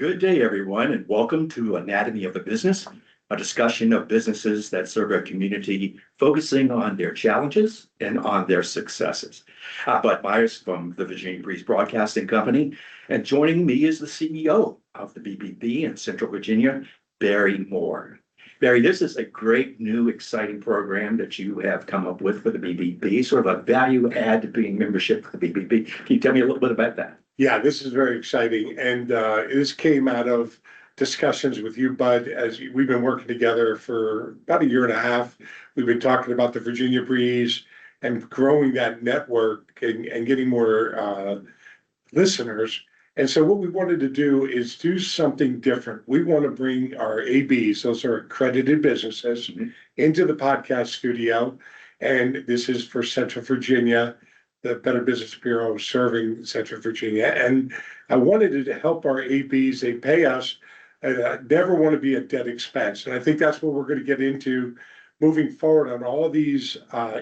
Good day, everyone, and welcome to Anatomy of a Business, a discussion of businesses that serve our community, focusing on their challenges and on their successes. Bud Myers from the Virginia Breeze Broadcasting Company, and joining me is the CEO of the BBB in Central Virginia, Barry Moore. Barry, this is a great, new, exciting program that you have come up with for the BBB, sort of a value add to being membership for the BBB. Can you tell me a little bit about that? Yeah, this is very exciting. And this came out of discussions with you, Bud, as we've been working together for about a year and a half. We've been talking about the Virginia Breeze and growing that network and getting more listeners. And so what we wanted to do is do something different. We want to bring our ABs, those are accredited businesses, into the podcast studio. And this is for Central Virginia, the Better Business Bureau serving Central Virginia. And I wanted to help our ABs. They pay us and never want to be a dead expense. And I think that's what we're going to get into moving forward on all of these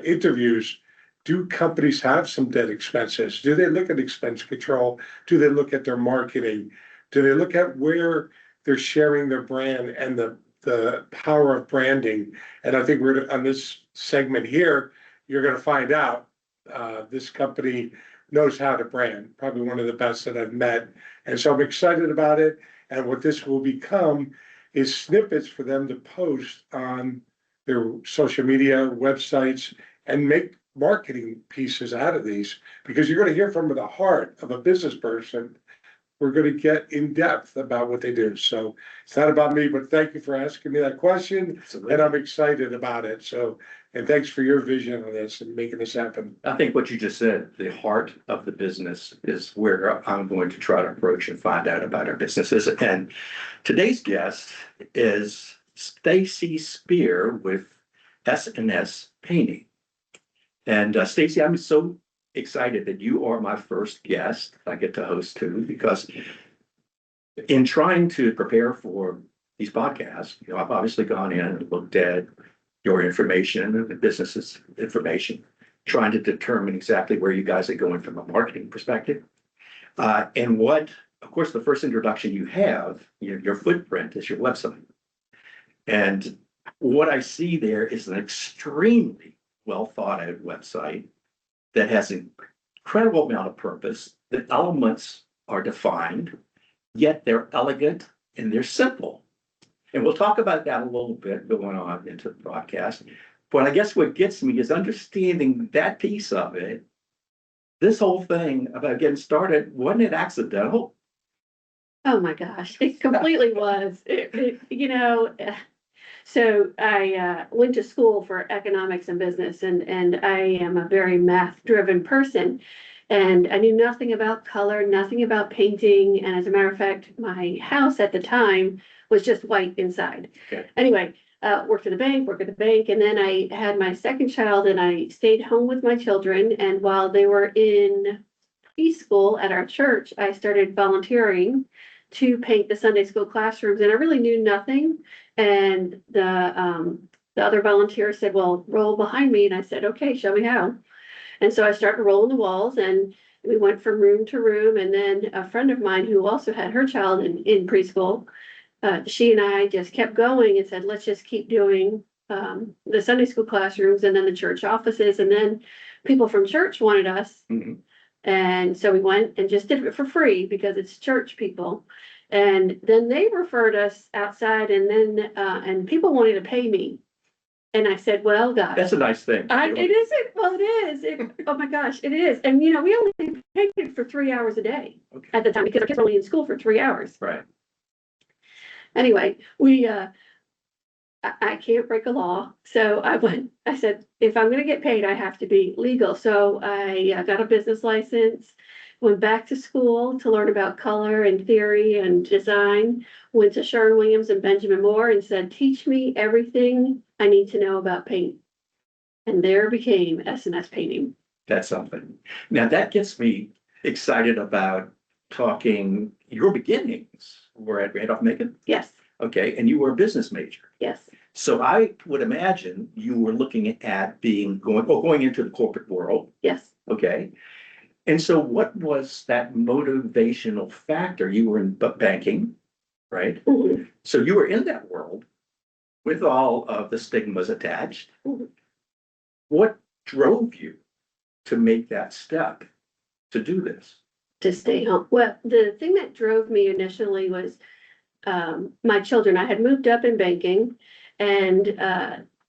interviews. Do companies have some dead expenses? Do they look at expense control? Do they look at their marketing? Do they look at where they're sharing their brand and the power of branding? And I think we're on this segment here, you're going to find out. This company knows how to brand, probably one of the best that I've met. And so I'm excited about it. And what this will become is snippets for them to post on their social media websites and make marketing pieces out of these, because you're going to hear from the heart of a business person. We're going to get in depth about what they do. So it's not about me, but thank you for asking me that question. Absolutely. And I'm excited about it. So, and thanks for your vision on this and making this happen. I think what you just said, the heart of the business, is where I'm going to try to approach and find out about our businesses. And today's guest is Stacy Spear with S&S Painting. And Stacy, I'm so excited that you are my first guest I get to host too, because in trying to prepare for these podcasts, I've obviously gone in and looked at your information and the business's information, trying to determine exactly where you guys are going from a marketing perspective. And what, of course, the first introduction you have, your footprint is your website. And what I see there is an extremely well thought out website that has an incredible amount of purpose. The elements are defined, yet they're elegant and they're simple. And we'll talk about that a little bit going on into the broadcast. But I guess what gets me is understanding that piece of it. This whole thing about getting started, wasn't it accidental? Oh my gosh, it completely was. So I went to school for economics and business, and I am a very math-driven person. And I knew nothing about color, nothing about painting. And as a matter of fact, my house at the time was just white inside. Okay. Anyway, worked at the bank. And then I had my second child and I stayed home with my children. And while they were in preschool at our church, I started volunteering to paint the Sunday school classrooms. And I really knew nothing. And the other volunteer said, well, roll behind me. And I said, okay, show me how. And so I started rolling the walls and we went from room to room. And then a friend of mine who also had her child in preschool, she and I just kept going and said, let's just keep doing the Sunday school classrooms and then the church offices. And then people from church wanted us. Mm-hmm. And so we went and just did it for free because it's church people. And then they referred us outside and then and people wanted to pay me. And I said, well, guys. That's a nice thing. It isn't. Well, it is. Oh my gosh, it is. And we only painted for 3 hours a day at the time because our kids were only in school for 3 hours. Right. Anyway, I can't break a law. So I said, if I'm going to get paid, I have to be legal. So I got a business license, went back to school to learn about color and theory and design, went to Sherwin-Williams and Benjamin Moore and said, teach me everything I need to know about paint. And there became S&S Painting. That's something. Now that gets me excited about talking. Your beginnings were at Randolph-Macon? Yes. Okay, and you were a business major. Yes. So I would imagine you were looking at going into the corporate world. Yes. Okay. And so what was that motivational factor? You were in banking. right? Mhm. So you were in that world with all of the stigmas attached. Mhm. What drove you to make that step to do this? To stay home. Well, the thing that drove me initially was my children. I had moved up in banking and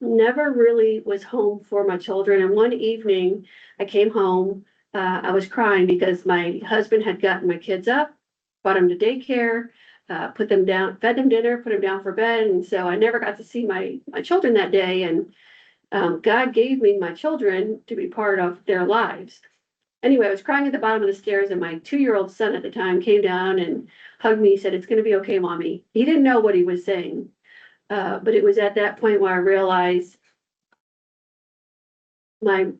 never really was home for my children. And one evening I came home, I was crying because my husband had gotten my kids up, brought them to daycare, put them down, fed them dinner, put them down for bed. And so I never got to see my children that day. And God gave me my children to be part of their lives. Anyway, I was crying at the bottom of the stairs, and my 2-year-old son at the time came down and hugged me. He said, "It's going to be okay, mommy." He didn't know what he was saying, but it was at that point where I realized my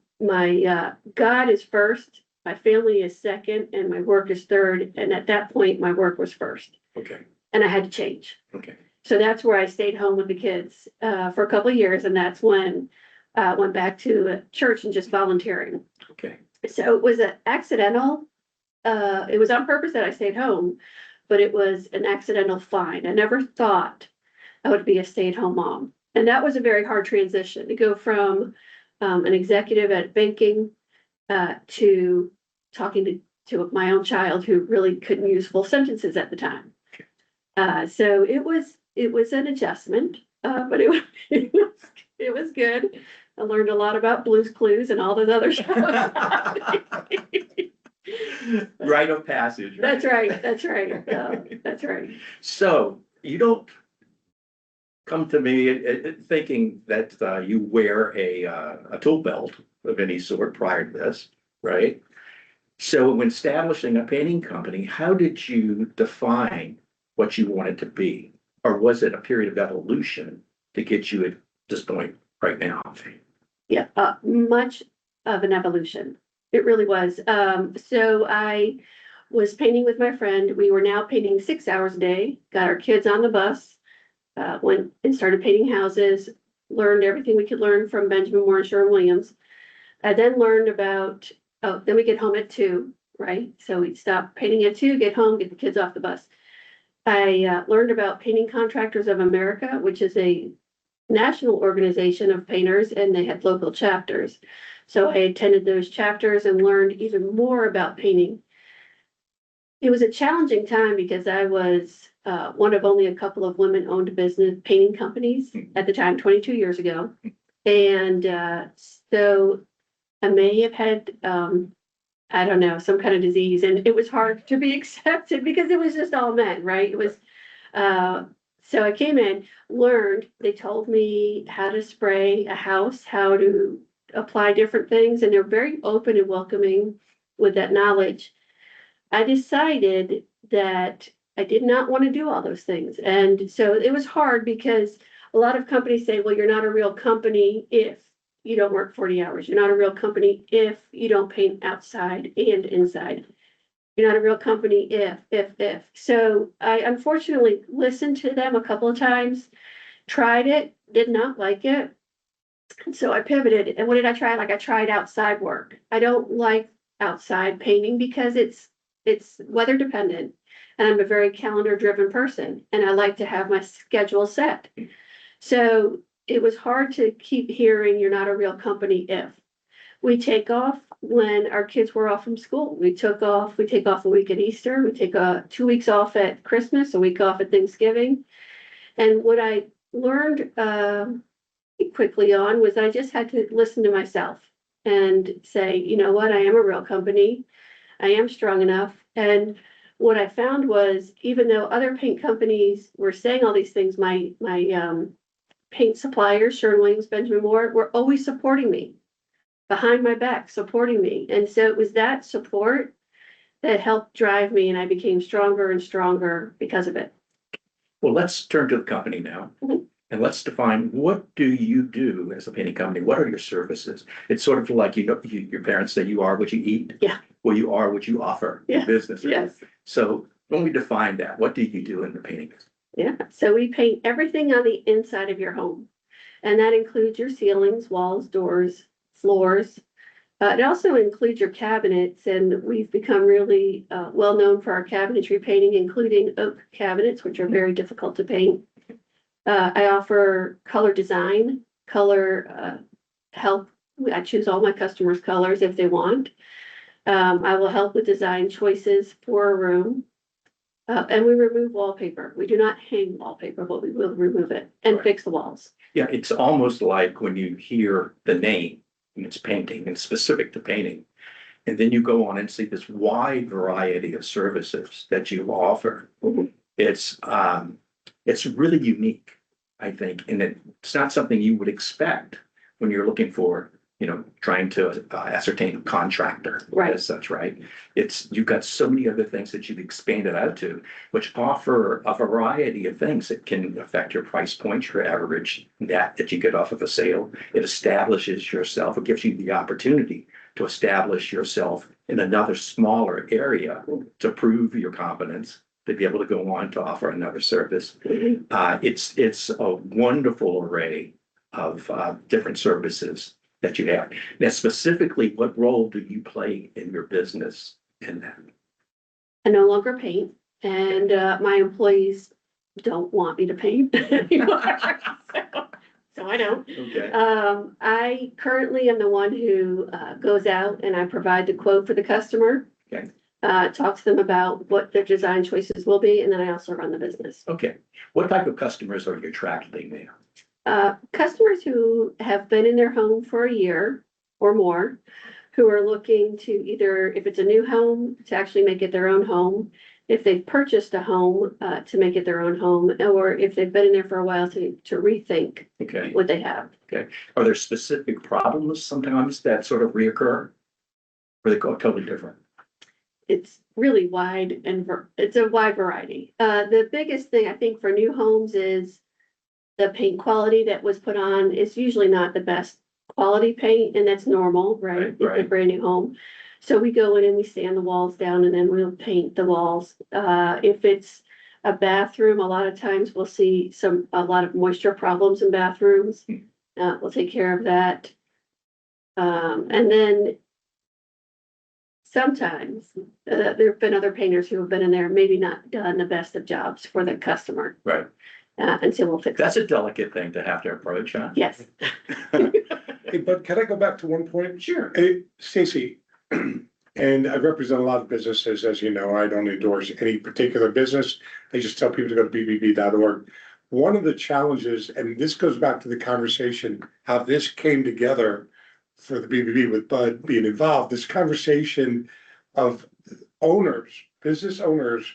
God is first, my family is second, and my work is third. And at that point, my work was first, Okay, and I had to change. okay, So that's where I stayed home with the kids for a couple of years, and that's when I went back to church and just volunteering. okay. So it was an accidental. It was on purpose that I stayed home, but it was an accidental find. I never thought I would be a stay-at-home mom. And that was a very hard transition to go from an executive at banking to talking to my own child who really couldn't use full sentences at the time. So it was an adjustment, but it was good. I learned a lot about Blue's Clues and all those other shows. Rite of passage, right? That's right, that's right, that's right. So you don't come to me thinking that you wear a tool belt of any sort prior to this, right? So when establishing a painting company, how did you define what you wanted to be? Or was it a period of evolution to get you at this point right now? Yeah, much of an evolution. It really was. So I was painting with my friend. We were now painting 6 hours a day, got our kids on the bus, went and started painting houses, learned everything we could learn from Benjamin Moore and Sherwin-Williams. I then learned about, oh, then we get home at 2, right? So we'd stop painting at 2, get home, get the kids off the bus. I learned about Painting Contractors of America, which is a national organization of painters, and they had local chapters. So I attended those chapters and learned even more about painting. It was a challenging time because I was one of only a couple of women-owned business painting companies at the time, 22 years ago. And so I may have had, I don't know, some kind of disease, and it was hard to be accepted because it was just all men, right? It was, so I came in, learned, they told me how to spray a house, how to apply different things, and they're very open and welcoming with that knowledge. I decided that I did not want to do all those things. And so it was hard because a lot of companies say, well, you're not a real company if you don't work 40 hours. You're not a real company if you don't paint outside and inside. You're not a real company if. So I unfortunately listened to them a couple of times, tried it, did not like it. So I pivoted. And what did I try? Like I tried outside work. I don't like outside painting because it's weather dependent. And I'm a very calendar driven person and I like to have my schedule set. So it was hard to keep hearing you're not a real company if. We take off when our kids were off from school. We take off a week at Easter, we take 2 weeks off at Christmas, a week off at Thanksgiving. And what I learned quickly on was I just had to listen to myself and say, you know what, I am a real company. I am strong enough. And what I found was even though other paint companies were saying all these things, my paint suppliers, Sherwin-Williams, Benjamin Moore, were always supporting me, behind my back, supporting me. And so it was that support that helped drive me, and I became stronger and stronger because of it. Well, let's turn to the company now. Mhm. And let's define, what do you do as a painting company? What are your services? It's sort of like, your parents say you are what you eat. Yeah. Well, you are what you offer in Yeah. business. Yes. So when we define that, what do you do in the painting business? Yeah. So we paint everything on the inside of your home. And that includes your ceilings, walls, doors, floors, It also includes your cabinets, and we've become really well known for our cabinetry painting, including oak cabinets, which are very difficult to paint. I offer color design, color help. I choose all my customers' colors if they want. I will help with design choices for a room. And we remove wallpaper. We do not hang wallpaper, but we will remove it and Right. fix the walls. Yeah, it's almost like when you hear the name, and it's painting and specific to painting. And then you go on and see this wide variety of services that you offer. Mhm. It's really unique, I think, and it's not something you would expect when you're looking for, trying to ascertain a contractor. Right. As such, right? You've got so many other things that you've expanded out to, which offer a variety of things that can affect your price point, your average that you get off of a sale. It establishes yourself, it gives you the opportunity to establish yourself in another smaller area to prove your competence, to be able to go on to offer another service. Mhm. It's a wonderful array of different services that you have. Now, specifically, what role do you play in your business in that? I no longer paint, and my employees don't want me to paint anymore. So I don't. Okay, I currently am the one who goes out and I provide the quote for the customer. Okay. Talk to them about what their design choices will be, and then I also run the business. okay. What type of customers are you attracting there? Customers who have been in their home for a year or more, who are looking to either, if it's a new home, to actually make it their own home, if they've purchased a home, to make it their own home, or if they've been in there for a while to rethink Okay, what they have. are there specific problems sometimes that sort of reoccur? Or they go totally different? It's really wide and it's a wide variety. The biggest thing I think for new homes is the paint quality that was put on is usually not the best quality paint, and that's normal, right? Right, It's a right. brand new home. So we go in and we sand the walls down and then we'll paint the walls. If it's a bathroom, a lot of times we'll see a lot of moisture problems in bathrooms. We'll take care of that. And then sometimes there have been other painters who have been in there, maybe not done the best of jobs for the customer. Right. And so we'll fix That's it. a delicate thing to have to approach, huh? Yes. Hey, but can I go back to one point? Sure. Hey, Stacy, and I represent a lot of businesses, as you know. I don't endorse any particular business. I just tell people to go to bbb.org. One of the challenges, and this goes back to the conversation, how this came together for the BBB with Bud being involved, this conversation of owners, business owners,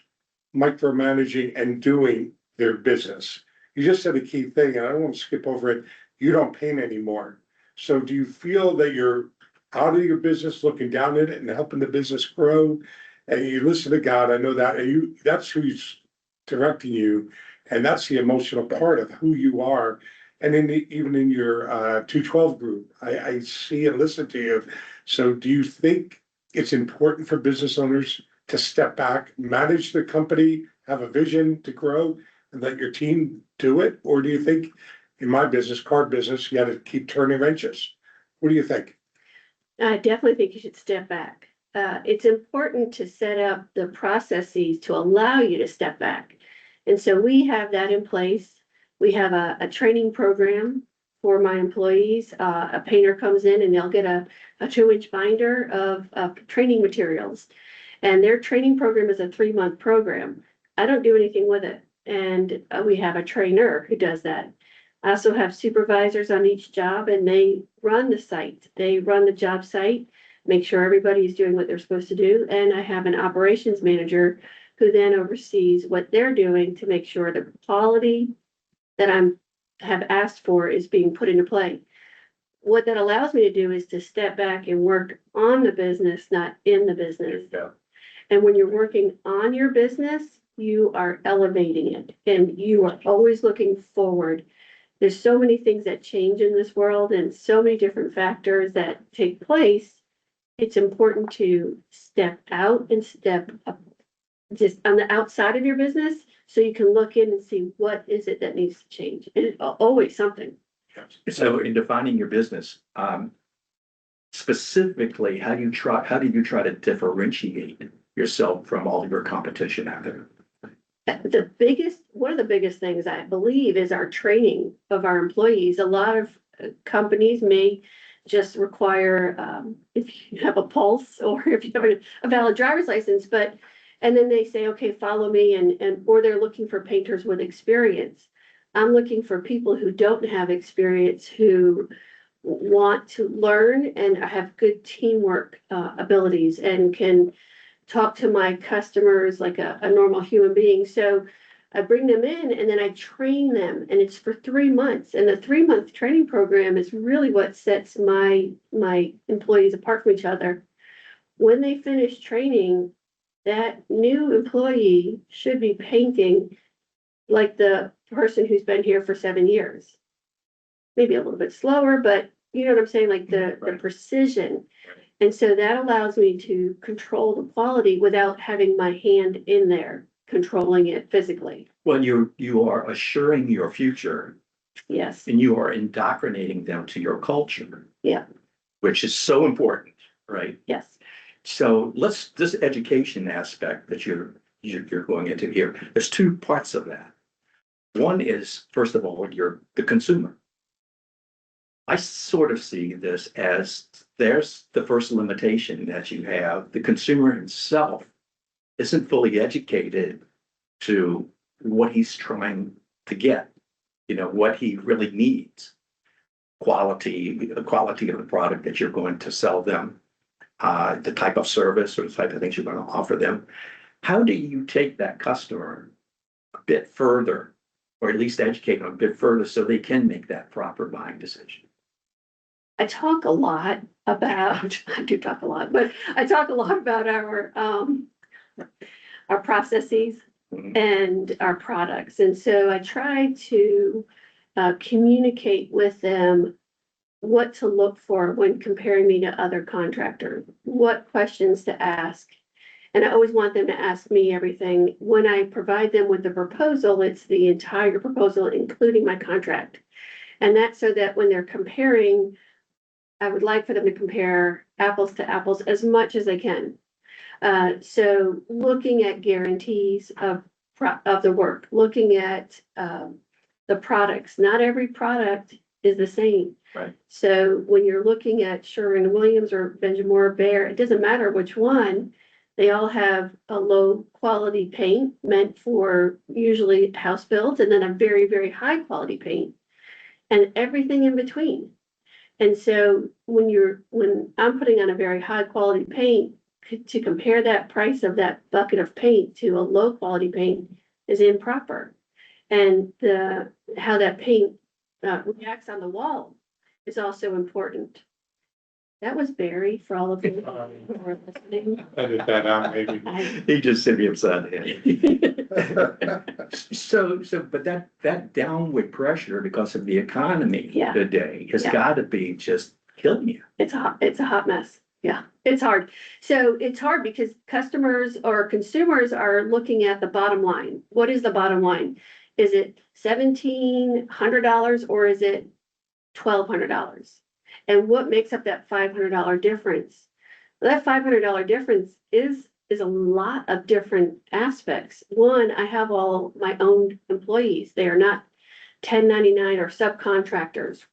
micromanaging and doing their business. You just said a key thing, and I don't want to skip over it. You don't paint anymore. So do you feel that you're out of your business, looking down at it and helping the business grow? And you listen to God, I know that, and that's who's directing you. And that's the emotional part of who you are. And even in your 212 group, I see and listen to you. So do you think it's important for business owners to step back, manage the company, have a vision to grow, and let your team do it? Or do you think, in my business, card business, you got to keep turning wrenches? What do you think? I definitely think you should step back. It's important to set up the processes to allow you to step back. And so we have that in place. We have a training program for my employees. A painter comes in and they'll get a 2-inch binder of training materials. And their training program is a 3-month program. I don't do anything with it. And we have a trainer who does that. I also have supervisors on each job and they run the site. They run the job site, make sure everybody's doing what they're supposed to do. And I have an operations manager who then oversees what they're doing to make sure the quality that have asked for is being put into play. What that allows me to do is to step back and work on the business, not in the business. Yeah. And when you're working on your business, you are elevating it and you are always looking forward. There's so many things that change in this world and so many different factors that take place. It's important to step out and step up just on the outside of your business so you can look in and see what is it that needs to change. And it's always something. So in defining your business, specifically, how do you try to differentiate yourself from all your competition out there? One of the biggest things I believe is our training of our employees. A lot of companies may just require, if you have a pulse or if you have a valid driver's license, and then they say, okay, follow me, or they're looking for painters with experience. I'm looking for people who don't have experience, who want to learn and have good teamwork abilities and can talk to my customers like a normal human being. So I bring them in and then I train them, and it's for 3 months. And the 3-month training program is really what sets my employees apart from each other. When they finish training, that new employee should be painting like the person who's been here for 7 years. Maybe a little bit slower, but you know what I'm saying? Like the precision. And so that allows me to control the quality without having my hand in there, controlling it physically. Well, you are assuring your future, Yes. and you are indoctrinating them to your culture. Yeah. Which is so important, right? Yes. So this education aspect that you're going into here, there's 2 parts of that. One is, first of all, you're the consumer. I sort of see this as there's the first limitation that you have. The consumer himself isn't fully educated to what he's trying to get, what he really needs. The quality of the product that you're going to sell them, the type of service or the type of things you're going to offer them. How do you take that customer a bit further, or at least educate them a bit further so they can make that proper buying decision? I do talk a lot but I talk a lot about our processes and our products. And so I try to communicate with them what to look for when comparing me to other contractors, what questions to ask. And I always want them to ask me everything. When I provide them with the proposal, it's the entire proposal, including my contract. And that's so that when they're comparing, I would like for them to compare apples to apples as much as they can. So looking at guarantees of the work, looking at the products. Not every product is the same. Right. So when you're looking at Sherwin-Williams or Benjamin Behr, it doesn't matter which one. They all have a low quality paint meant for usually house builds, and then a very, very high quality paint, and everything in between. And so when I'm putting on a very high quality paint, to compare that price of that bucket of paint to a low quality paint is improper. And how that paint reacts on the wall is also important. That was Barry for all of you who are listening. Edit that out, maybe. He just sent me upside the head. But that downward pressure because of the economy today has got to be just killing you. It's a hot mess. Yeah, it's hard. So it's hard because customers or consumers are looking at the bottom line. What is the bottom line? Is it $1,700 or is it $1,200? And what makes up that $500 difference? Well, that $500 difference is a lot of different aspects. One, I have all my own employees. They are not 1099 or subcontractors.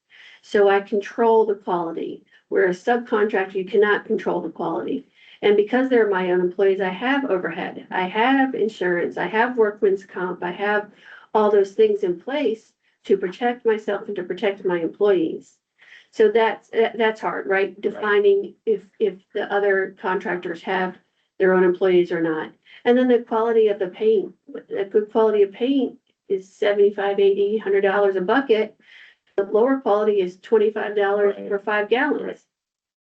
So I control the quality. Where a subcontractor, you cannot control the quality. And because they're my own employees, I have overhead. I have insurance. I have workman's comp. I have all those things in place to protect myself and to protect my employees. So that's hard, right? Defining if the other contractors have their own employees or not. And then the quality of the paint. A good quality of paint is $75, $80, $100 a bucket. The lower quality is $25 for 5 gallons.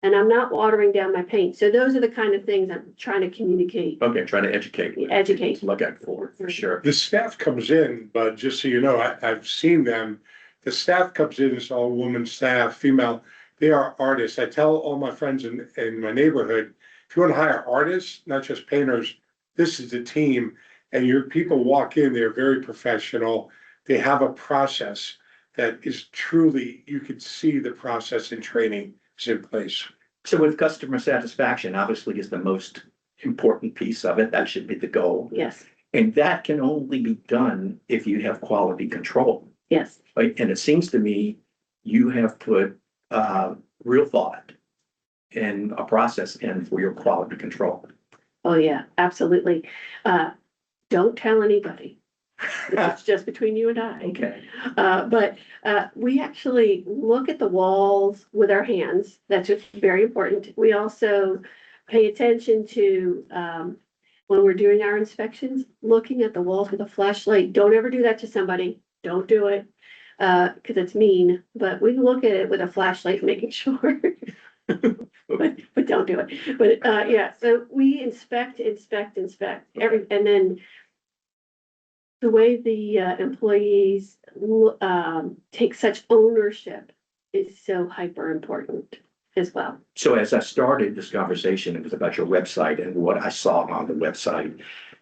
And I'm not watering down my paint. So those are the kind of things I'm trying to communicate. Okay, trying to educate. Educate. Look out for sure. The staff comes in, but just so you know, I've seen them. The staff comes in, it's all woman staff, female. They are artists. I tell all my friends in my neighborhood, if you want to hire artists, not just painters, this is the team. And your people walk in, they're very professional. They have a process that is truly, you could see the process and training is in place. So with customer satisfaction, obviously is the most important piece of it. That should be the goal. Yes, And that can only be done if you have quality control. yes, Right? And it seems to me you have put real thought and a process in for your quality control. oh, yeah, absolutely. Don't tell anybody. It's just between you and I. Okay. But we actually look at the walls with our hands. That's just very important. We also pay attention to, when we're doing our inspections, looking at the walls with a flashlight. Don't ever do that to somebody. Don't do it, because it's mean. But we look at it with a flashlight, making sure. But don't do it. But yeah, so we inspect and then the way the employees take such ownership is so hyper important as well. So as I started this conversation, it was about your website and what I saw on the website.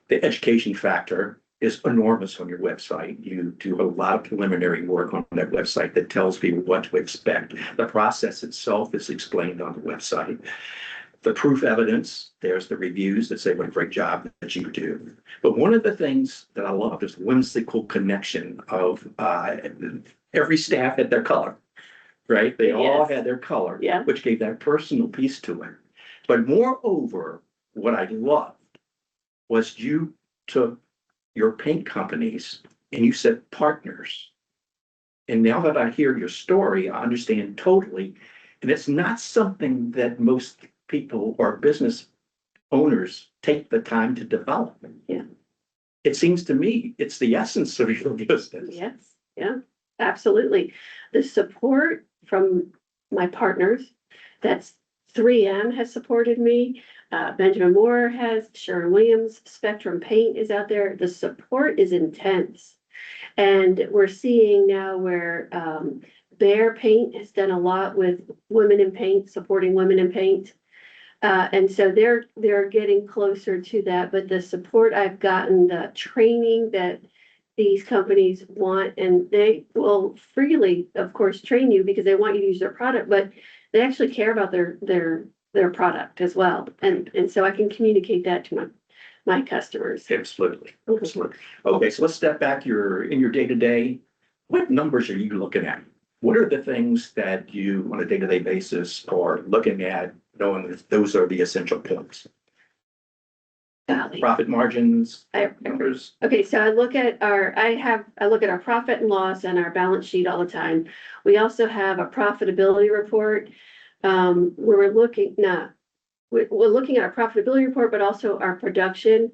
The education factor is enormous on your website. You do a lot of preliminary work on that website that tells people what to expect. The process itself is explained on the website. The proof evidence, there's the reviews that say what a great job that you do. But one of the things that I love is the whimsical connection of every staff had their color, right? They all Yes. had their color, Yeah. which gave that personal piece to it. But moreover, what I loved was you took your paint companies and you said partners. And now that I hear your story, I understand totally. And it's not something that most people or business owners take the time to develop. Yeah. It seems to me it's the essence of your business. Yes, yeah, absolutely. The support from my partners, that's 3M has supported me. Benjamin Moore has, Sherwin Williams, Spectrum Paint is out there. The support is intense. And we're seeing now where Bear Paint has done a lot with women in paint, supporting women in paint. And so they're getting closer to that, but the support I've gotten, the training that these companies want, and they will freely, of course, train you because they want you to use their product, but they actually care about their product as well. And so I can communicate that to my customers. Absolutely. Absolutely. Okay, so let's step back. You're in your day-to-day. What numbers are you looking at? What are the things that you on a day-to-day basis are looking at, knowing that those are the essential points? Golly. Profit margins, I- numbers. Okay, so I look at our profit and loss and our balance sheet all the time. We also have a profitability report. Where we're looking at our profitability report, but also our production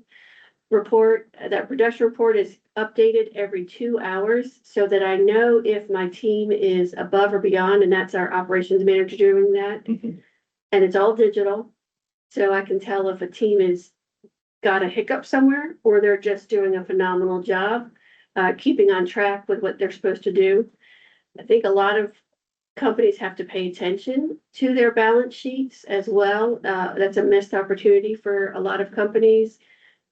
report. That production report is updated every 2 hours so that I know if my team is above or beyond, and that's our operations manager doing that. Mhm. And it's all digital. So I can tell if a team is got a hiccup somewhere, or they're just doing a phenomenal job, keeping on track with what they're supposed to do. I think a lot of companies have to pay attention to their balance sheets as well. That's a missed opportunity for a lot of companies,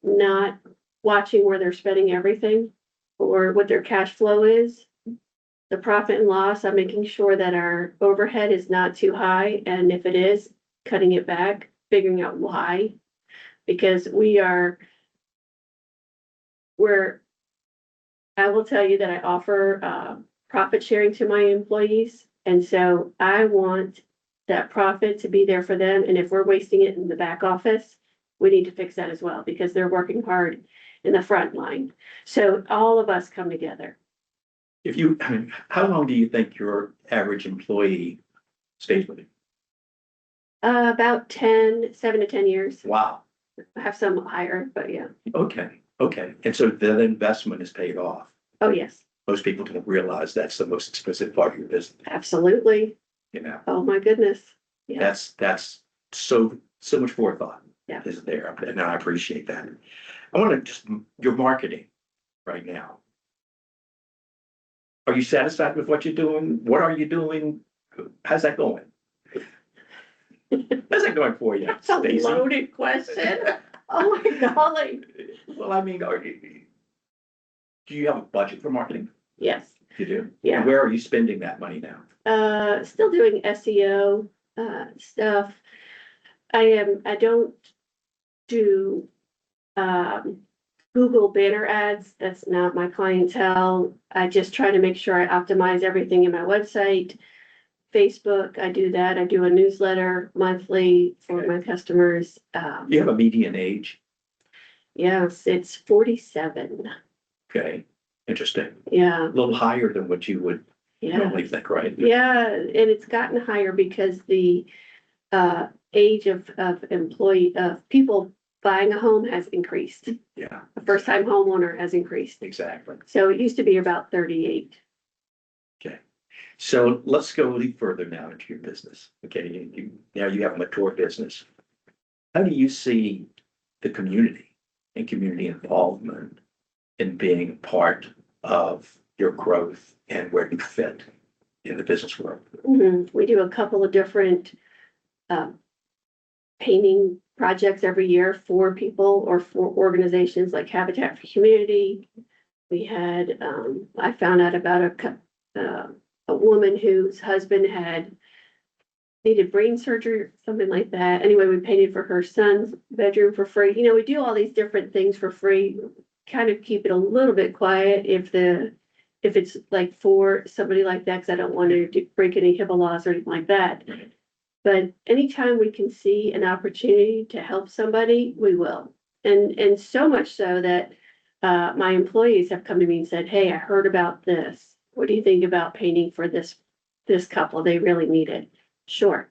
not watching where they're spending everything or what their cash flow is. The profit and loss, I'm making sure that our overhead is not too high, and if it is, cutting it back, figuring out why. Because I will tell you that I offer profit sharing to my employees. And so I want that profit to be there for them. And if we're wasting it in the back office, we need to fix that as well because they're working hard in the front line. So all of us come together. How long do you think your average employee stays with you? About 7 to 10 years. Wow. I have some higher, but yeah. Okay. And so that investment is paid off. Oh, yes, Most people don't realize that's the most expensive part of your business. absolutely. You know, Oh, my goodness. Yeah. that's so much forethought Yeah. is there, and I appreciate that. I want to just your marketing right now. Are you satisfied with what you're doing? What are you doing? How's that going? How's that going for you, That's a Stacey? loaded question. Oh, my golly. Well, I mean, do you have a budget for marketing? Yes, You do? yeah. And where are you spending that money now? Still doing SEO stuff. I don't do, Google banner ads. That's not my clientele. I just try to make sure I optimize everything in my website. Facebook, I do that. I do a newsletter monthly for my customers. You have a median age, Yes, it's 47. okay, interesting, Yeah, a little higher than what you would yeah, normally think, right? yeah, and it's gotten higher because the age of people buying a home has increased. Yeah, A first-time homeowner has increased. exactly. So it used to be about 38. Okay, so let's go a little further now into your business. Okay, now you have a mature business. How do you see the community and community involvement in being part of your growth and where you fit in the business world? We do a couple of different painting projects every year for people or for organizations like Habitat for Humanity. We had, I found out about a woman whose husband had needed brain surgery, something like that. Anyway, we painted for her son's bedroom for free. You know, we do all these different things for free, kind of keep it a little bit quiet if it's like for somebody like that, because I don't want to break any HIPAA laws or anything like that. Right. But anytime we can see an opportunity to help somebody, we will. And so much so that my employees have come to me and said, "Hey, I heard about this. What do you think about painting for this couple? They really need it." Sure.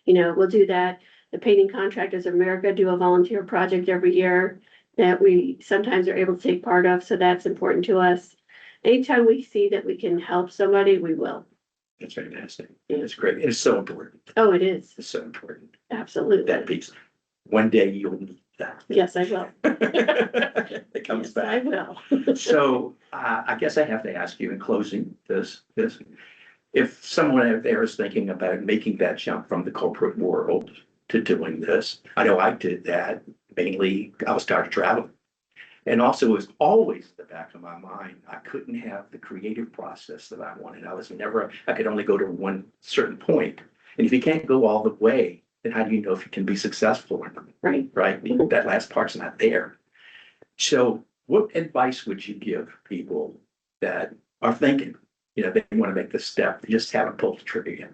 You know, we'll do that. The Painting Contractors of America do a volunteer project every year that we sometimes are able to take part of. So that's important to us. Anytime we see that we can help somebody, we will. That's fantastic. It's great. It's so important. Oh, it is. It's so important. Absolutely. That piece. One day you'll need that. Yes, I will. It comes Yes, back. I will. So I guess I have to ask you in closing this, if someone out there is thinking about making that jump from the corporate world to doing this, I know I did that. Mainly, I was tired of traveling. And also it was always in the back of my mind, I couldn't have the creative process that I wanted. I could only go to one certain point. And if you can't go all the way, then how do you know if you can be successful or not? Right. Right? That last part's not there. So what advice would you give people that are thinking, you know, they want to make this step, they just haven't pulled the trigger yet?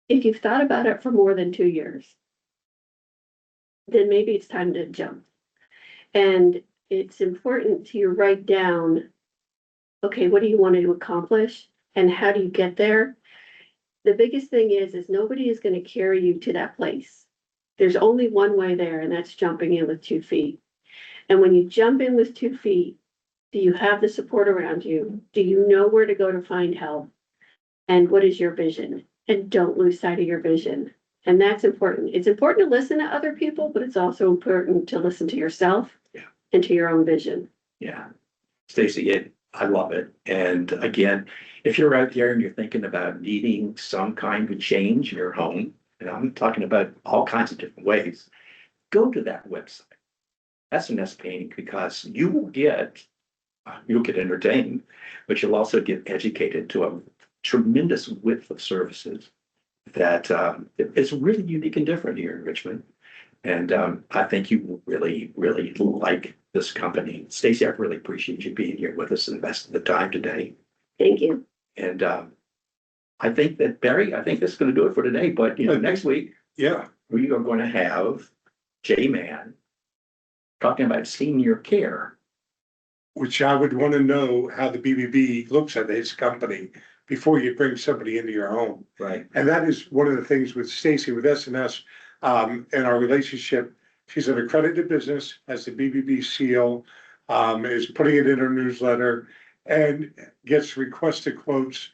If you've thought about it for more than 2 years, then maybe it's time to jump. And it's important to write down, okay, what do you want to accomplish and how do you get there? The biggest thing is nobody is going to carry you to that place. There's only one way there, and that's jumping in with 2 feet. And when you jump in with 2 feet, do you have the support around you? Do you know where to go to find help? And what is your vision? And don't lose sight of your vision. And that's important. It's important to listen to other people, but it's also important to listen to yourself and to your own vision. Yeah. Stacey, I love it. And again, if you're out there and you're thinking about needing some kind of change in your home, and I'm talking about all kinds of different ways, go to that website, SNS Painting, because you'll get entertained, but you'll also get educated to a tremendous width of services that is really unique and different here in Richmond. And I think you will really, really like this company. Stacey, I really appreciate you being here with us and investing the time today. Thank you. And I think that, Barry, I think this is going to do it for today. But, you know, next week, we are going to have J-Man talking about senior care. Which I would want to know how the BBB looks at his company before you bring somebody into your home. Right. And that is one of the things with Stacey, with SNS, and our relationship. She's an accredited business, has the BBB seal, is putting it in her newsletter and gets requested quotes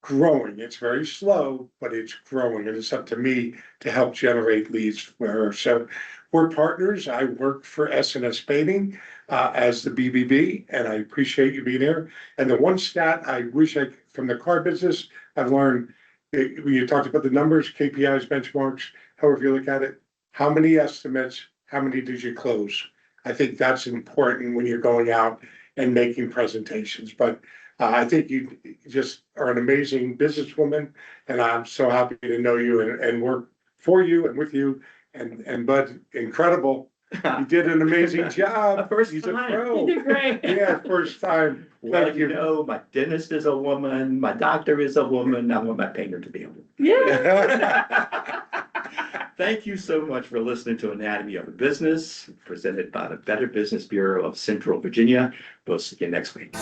growing. It's very slow, but it's growing. And it's up to me to help generate leads for her. So we're partners. I work for SNS Painting as the BBB, and I appreciate you being here. And the one stat I wish from the car business, I've learned, when you talked about the numbers, KPIs, benchmarks, however you look at it, how many estimates, how many did you close? I think that's important when you're going out and making presentations. But I think you just are an amazing businesswoman, and I'm so happy to know you and work for you and with you. And Bud, incredible. You did an amazing job. First He's a time. pro. You did great. Yeah, first time. Well, Thank you you. know, my dentist is a woman, my doctor is a woman, I want my painter to be a woman. Yeah. Thank you so much for listening to Anatomy of a Business, presented by the Better Business Bureau of Central Virginia. We'll see you next week.